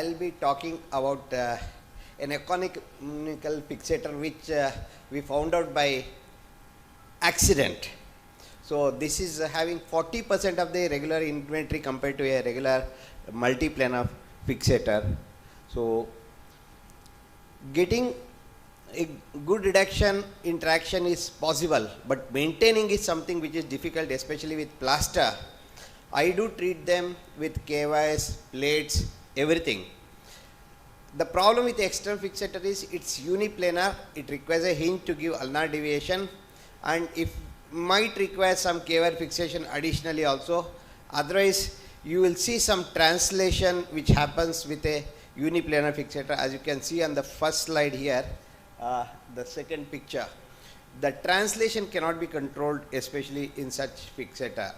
I'll be talking about an economical fixator which we found out by accident. So this is having 40% of the regular inventory compared to a regular multi-planar fixator. So getting a good reduction in traction is possible, but maintaining is something which is difficult, especially with plaster. I do treat them with KYs, plates, everything. The problem with the external fixator is it's uniplanar, it requires a hinge to give ulnar deviation, and if might require some KY fixation additionally also. Otherwise, you will see some translation which happens with a uniplanar fixator, as you can see on the first slide here, the second picture. The translation cannot be controlled, especially in such fixator.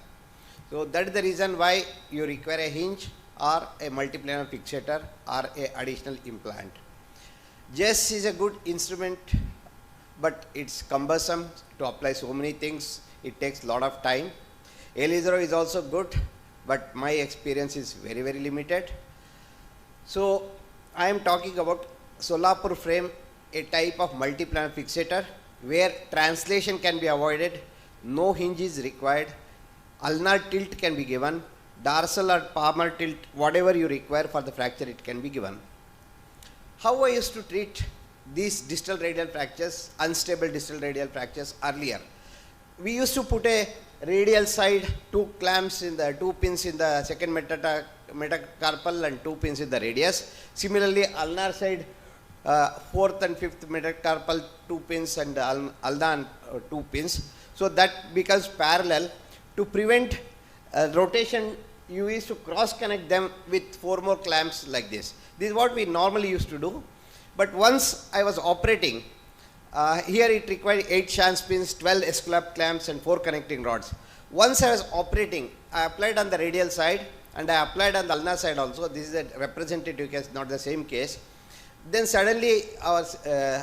So that is the reason why you require a hinge or a multiplanar fixator or a additional implant. JESS is a good instrument, but it's cumbersome to apply so many things. It takes a lot of time. Elizero is also good, but my experience is very, very limited. So I am talking about Solapur frame, a type of multiplanar fixator where translation can be avoided, no hinge is required, ulnar tilt can be given, dorsal or palmar tilt, whatever you require for the fracture, it can be given. How I used to treat these distal radial fractures, unstable distal radial fractures earlier? We used to put a radial side, two clamps in the, two pins in the second metacarpal and two pins in the radius. Similarly, ulnar side, fourth and fifth metacarpal, two pins, and ulnar two pins. So that becomes parallel. To prevent rotation, you used to cross connect them with 4 more clamps like this. This is what we normally used to do. But once I was operating, here it required 8 Schwann pins, 12 Esculap clamps and 4 connecting rods. Once I was operating, I applied on the radial side and I applied on the ulnar side also. This is a representative case, not the same case. Then suddenly our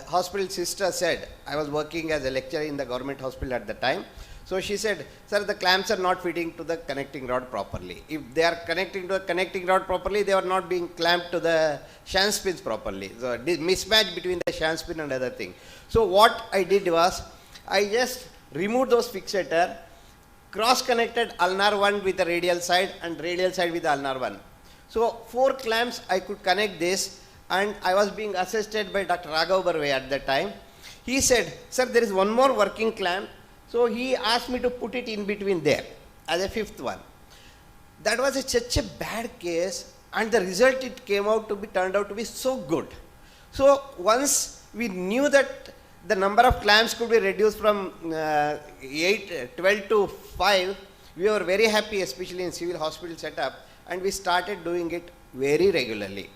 hospital sister said, I was working as a lecturer in the government hospital at the time. So she said, sir, the clamps are not fitting to the connecting rod properly. If they are connecting to the connecting rod properly, they are not being clamped to the Schwann pins properly. So this mismatch between the Schwann pin and other thing. So what I did was, I just removed those fixator, cross-connected ulnar one with the radial side and radial side with the ulnar one. So 4 clamps I could connect this, and I was being assisted by Dr. Raghav Barve at that time. He said, sir, there is one more working clamp. So he asked me to put it in between there as a 5th one. That was such a bad case, and the result it came out to be turned out to be so good. So once we knew that the number of clamps could be reduced from 12 to 5, we were very happy, especially in civil hospital setup, and we started doing it very regularly.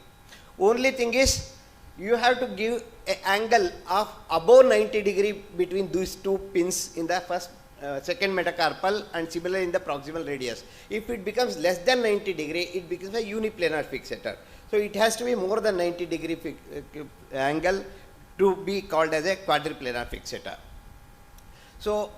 Only thing is, you have to give an angle of above 90 degree between these 2 pins in the first, second metacarpal, and similarly in the proximal radius. If it becomes less than 90 degree, it becomes a uniplanar fixator. So it has to be more than 90 degree angle to be called as a quadriplanar fixator. So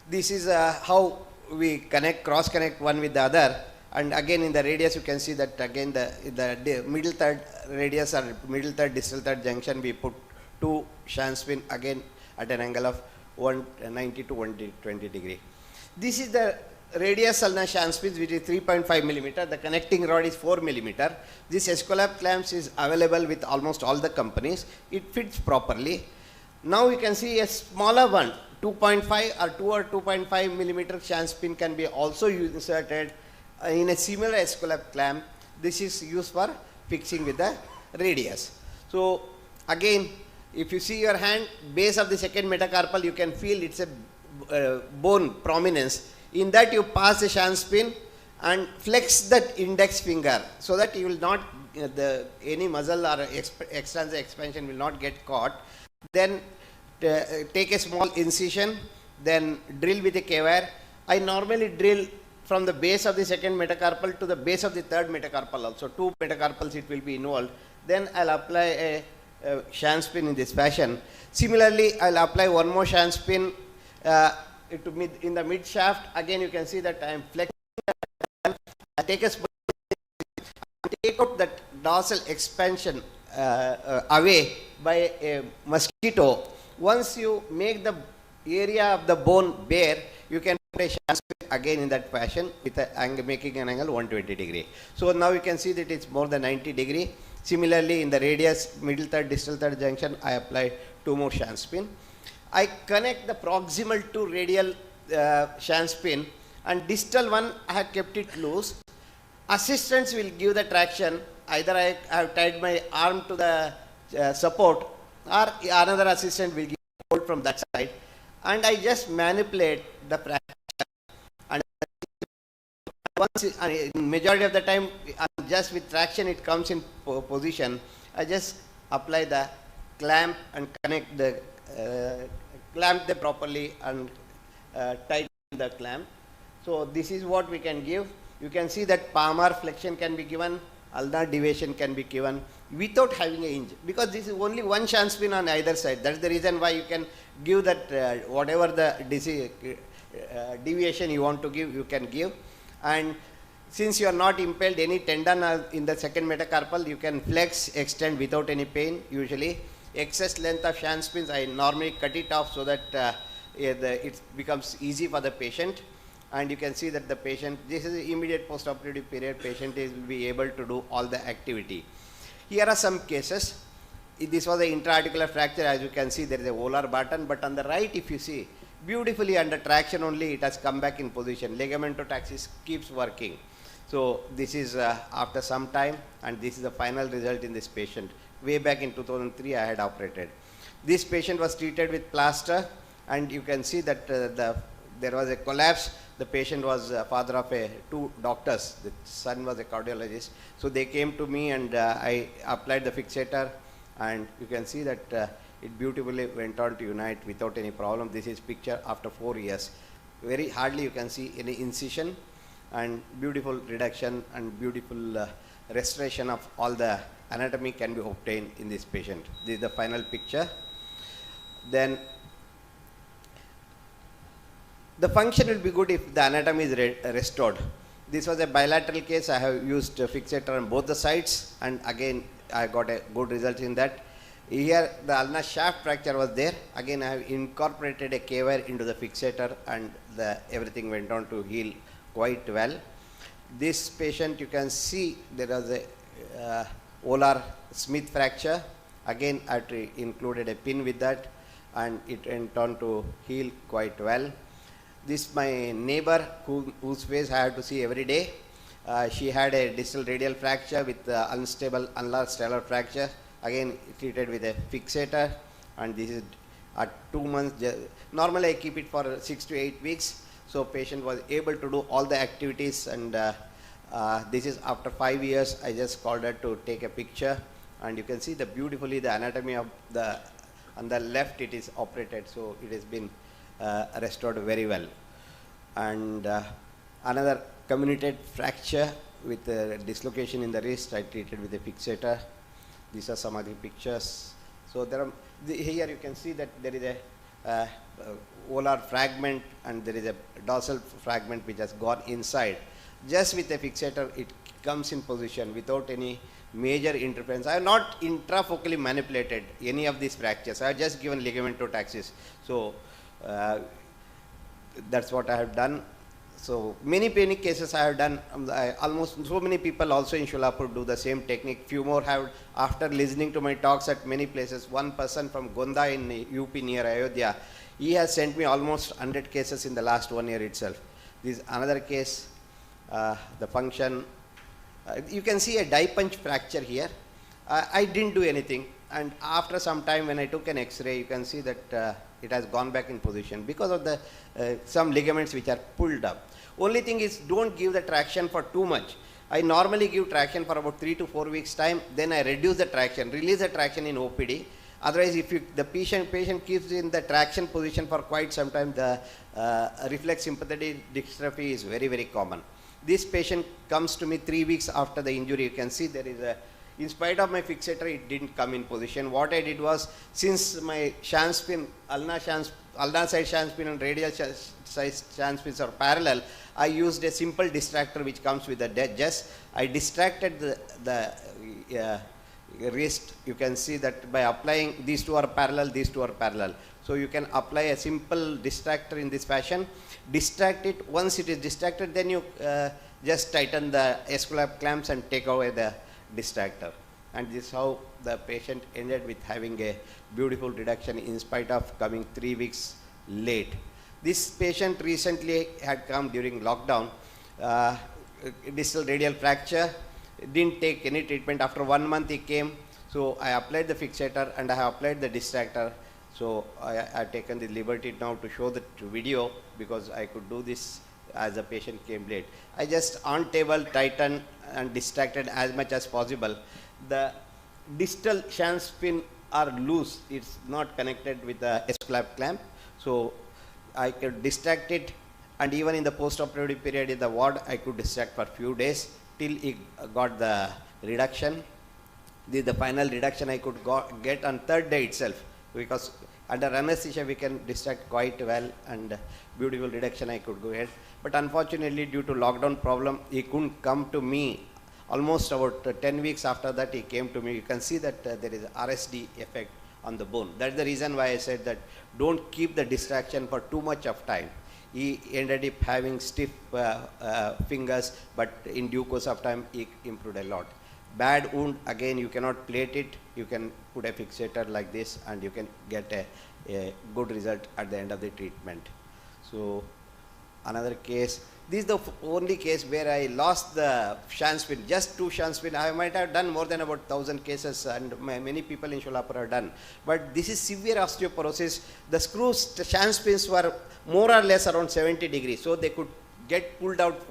this is how we cross connect one with the other. And again in the radius you can see that again the middle third radius or middle third distal third junction we put 2 Schwann pin again at an angle of 190 to 120 degree. This is the radius ulnar Schwann pins, which is 3.5 millimeter. The connecting rod is 4 millimeter. This Esculap clamps is available with almost all the companies. It fits properly. Now you can see a smaller one, 2.5 or 2 or 2.5 millimeter Schwann pin can be also inserted in a similar Esculap clamp. This is used for fixing with the radius. So again, if you see your hand, base of the second metacarpal, you can feel it's a bone prominence. In that you pass the Schwann pin and flex that index finger so that you will not, any muscle or extensor expansion will not get caught. Then take a small incision, then drill with a K-wire. I normally drill from the base of the second metacarpal to the base of the third metacarpal also. 2 metacarpals it will be involved. Then I'll apply a Schwann pin in this fashion. Similarly, I'll apply one more Schwann pin in the mid shaft. Again you can see that I am flexing. I take a take out that dorsal expansion away by a mosquito. Once you make the area of the bone bare, you can put a shank spin again in that fashion with a angle, making an angle 120 degree. So now you can see that it's more than 90 degree. Similarly, in the radius, middle third, distal third junction, I apply 2 more shank spin. I connect the proximal to radial shank spin, and distal one I have kept it loose. Assistants will give the traction. Either I have tied my arm to the support, or another assistant will give hold from that side, and I just manipulate the fracture. And once in majority of the time, just with traction it comes in position. I just apply the clamp and connect the clamp them properly and tighten the clamp. So this is what we can give. You can see that palmar flexion can be given, ulnar deviation can be given without having a hinge, because this is only one shank spin on either side. That's the reason why you can give that whatever the deviation you want to give, you can give. And since you are not impaled any tendon in the second metacarpal, you can flex, extend without any pain. Usually excess length of shank spins, I normally cut it off so that it becomes easy for the patient. And you can see that the patient, this is the immediate post-operative period, patient will be able to do all the activity. Here are some cases. This was an intra-articular fracture. As you can see, there is a volar button, but on the right, if you see, beautifully under traction only, it has come back in position. Ligamentotaxis keeps working. So this is after some time, and this is the final result in this patient. Way back in 2003, I had operated. This patient was treated with plaster, and you can see that there was a collapse. The patient was father of two doctors. The son was a cardiologist. So they came to me, and I applied the fixator, and you can see that it beautifully went on to unite without any problem. This is picture after 4 years. Very hardly you can see any incision, and beautiful reduction and beautiful restoration of all the anatomy can be obtained in this patient. This is the final picture. Then the function will be good if the anatomy is restored. This was a bilateral case. I have used a fixator on both the sides, and again I got a good result in that. Here the ulnar shaft fracture was there. Again I have incorporated a K-wire into the fixator, and everything went on to heal quite well. This patient, you can see there was a volar Smith fracture. Again I included a pin with that, and it went on to heal quite well. This my neighbor whose face I have to see every day. She had a distal radial fracture with unstable ulnar stellar fracture. Again treated with a fixator, and this is at 2 months. Normally I keep it for 6 to 8 weeks. So patient was able to do all the activities, and this is after 5 years. I just called her to take a picture, and you can see the beautifully the anatomy of the on the left it is operated, so it has been restored very well. And another comminuted fracture with dislocation in the wrist, I treated with a fixator. These are some of the pictures. So there are here you can see that there is a volar fragment, and there is a dorsal fragment which has gone inside. Just with a fixator it comes in position without any major interference. I have not intrafocally manipulated any of these fractures. I have just given ligamentotaxis. So that's what I have done. So many cases I have done. Almost so many people also in Sholapur do the same technique. Few more have, after listening to my talks at many places. One person from Gonda in UP near Ayodhya, he has sent me almost 100 cases in the last 1 year itself. This is another case. The function, you can see a die punch fracture here. I didn't do anything, and after some time when I took an X-ray, you can see that it has gone back in position because of the some ligaments which are pulled up. Only thing is, don't give the traction for too much. I normally give traction for about 3 to 4 weeks time, then I reduce the traction, release the traction in OPD. Otherwise, if the patient keeps in the traction position for quite some time, the reflex sympathetic dystrophy is very, very common. This patient comes to me 3 weeks after the injury. You can see there is a, in spite of my fixator, it didn't come in position. What I did was, since my shank spin, ulnar shank ulnar side shunt spin and radial side shunt spins are parallel, I used a simple distractor which comes with the just I distracted the wrist. You can see that by applying these two are parallel, these two are parallel. So you can apply a simple distractor in this fashion, distract it. Once it is distracted, then you just tighten the S-clap clamps and take away the distractor. And this is how the patient ended with having a beautiful reduction in spite of coming 3 weeks late. This patient recently had come during lockdown, distal radial fracture, didn't take any treatment. After 1 month he came, so I applied the fixator and I have applied the distractor. So I have taken the liberty now to show the video because I could do this as the patient came late. I just on table tightened and distracted as much as possible. The distal shunt spin are loose, it's not connected with the S-clap clamp. So I could distract it, and even in the post-operative period in the ward, I could distract for few days till it got the reduction. The final reduction I could get on third day itself, because under anesthesia we can distract quite well, and beautiful reduction I could go ahead. But unfortunately, due to lockdown problem, he couldn't come to me. Almost about 10 weeks after that he came to me. You can see that there is RSD effect on the bone. That's the reason why I said that don't keep the distraction for too much of time. He ended up having stiff fingers, but in due course of time he improved a lot. Bad wound, again you cannot plate it, you can put a fixator like this and you can get a good result at the end of the treatment. So another case, this is the only case where I lost the shunt spin, just 2 shunt spin. I might have done more than about 1,000 cases, and many people in Sholapur have done. But this is severe osteoporosis. The shunt spins were more or less around 70 degrees, so they could get pulled out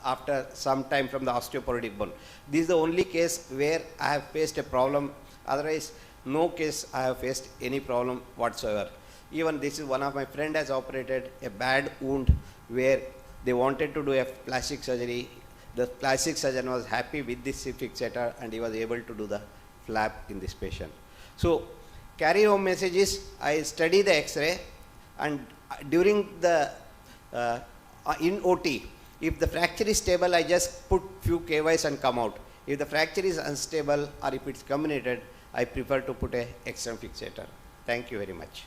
after some time from the osteoporotic bone. This is the only case where I have faced a problem. Otherwise, no case I have faced any problem whatsoever. Even this is one of my friend has operated a bad wound where they wanted to do a plastic surgery. The plastic surgeon was happy with this fixator and he was able to do the flap in this patient. So carry home message is, I study the X-ray, and during the in OT, if the fracture is stable, I just put few KYs and come out. If the fracture is unstable or if it's comminuted, I prefer to put a external fixator. Thank you very much.